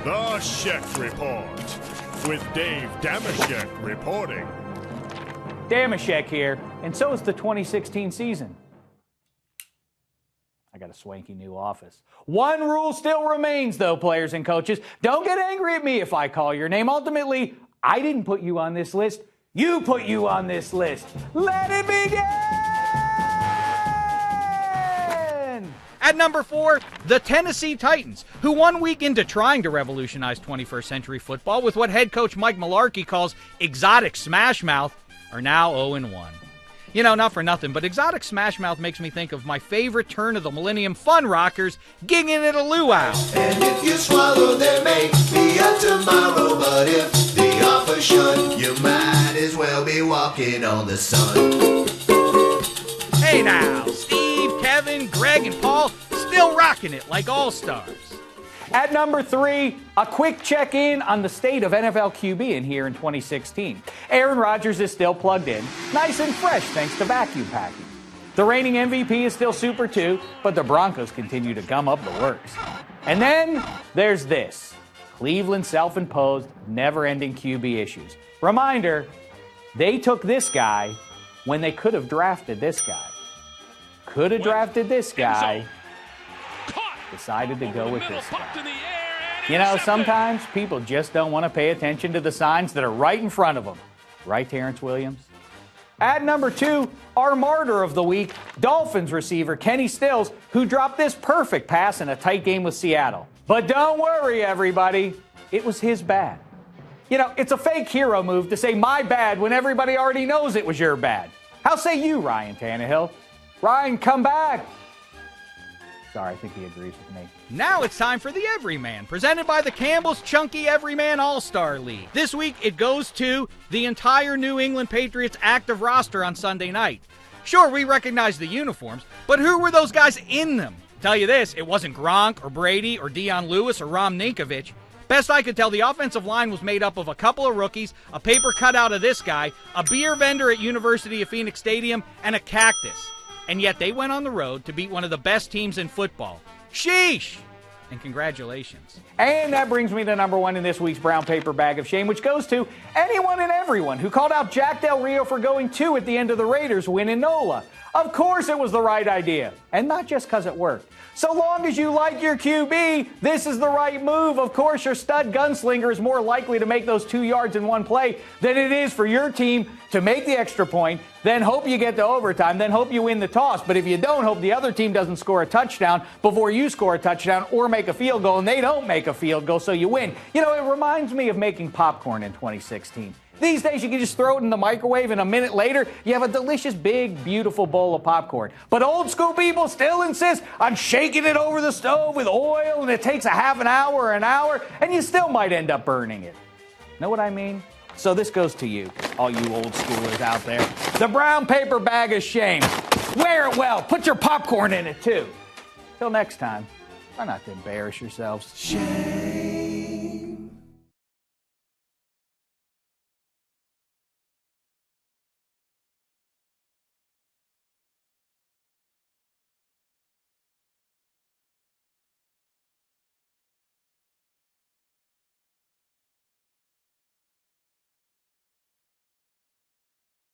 The Shek Report with Dave Dameshek reporting. Dameshek here, and so is the 2016 season. I got a swanky new office. One rule still remains, though, players and coaches. Don't get angry at me if I call your name. Ultimately, I didn't put you on this list. You put you on this list. Let it begin! At number 4, the Tennessee Titans, who 1 week into trying to revolutionize 21st century football with what head coach Mike Mularkey calls exotic smash mouth, are now 0-1. You know, not for nothing, but exotic smash mouth makes me think of my favorite turn of the millennium fun rockers, gigging at a luau. And if you swallow, there may be a tomorrow, but if the offer should, you might as well be walking on the sun. Hey now, Steve, Kevin, Greg, and Paul still rocking it like all-stars. At number 3, a quick check-in on the state of NFL QB in here in 2016. Aaron Rodgers is still plugged in, nice and fresh thanks to vacuum packing. The reigning MVP is still Super 2, but the Broncos continue to gum up the works. And then there's this, Cleveland's self-imposed, never-ending QB issues. Reminder, they took this guy when they could have drafted this guy. Could have drafted this guy. Decided to go with this guy. You know, sometimes people just don't want to pay attention to the signs that are right in front of them. Right, Terrence Williams? At number 2, our martyr of the week, Dolphins receiver Kenny Stills, who dropped this perfect pass in a tight game with Seattle. But don't worry, everybody. It was his bad. You know, it's a fake hero move to say my bad when everybody already knows it was your bad. How say you, Ryan Tannehill? Ryan, come back. Sorry, I think he agrees with me. Now it's time for the Everyman, presented by the Campbell's Chunky Everyman All-Star League. This week, it goes to the entire New England Patriots active roster on Sunday night. Sure, we recognize the uniforms, but who were those guys in them? Tell you this, it wasn't Gronk or Brady or Deion Lewis or Rom Ninkovich. Best I could tell, the offensive line was made up of a couple of rookies, a paper cutout of this guy, a beer vendor at University of Phoenix Stadium, and a cactus. And yet they went on the road to beat one of the best teams in football. Sheesh! And congratulations. And that brings me to number 1 in this week's brown paper bag of shame, which goes to anyone and everyone who called out Jack Del Rio for going 2 at the end of the Raiders win in NOLA. Of course it was the right idea, and not just because it worked. So long as you like your QB, this is the right move. Of course, your stud gunslinger is more likely to make those 2 yards in one play than it is for your team to make the extra point, then hope you get to overtime, then hope you win the toss. But if you don't, hope the other team doesn't score a touchdown before you score a touchdown or make a field goal, and they don't make a field goal, so you win. You know, it reminds me of making popcorn in 2016. These days, you can just throw it in the microwave, and a minute later, you have a delicious, big, beautiful bowl of popcorn. But old school people still insist on shaking it over the stove with oil, and it takes a half an hour or an hour, and you still might end up burning it. Know what I mean? So this goes to you, all you old schoolers out there. The brown paper bag of shame. Wear it well. Put your popcorn in it, too. Till next time, try not to embarrass yourselves. Shame.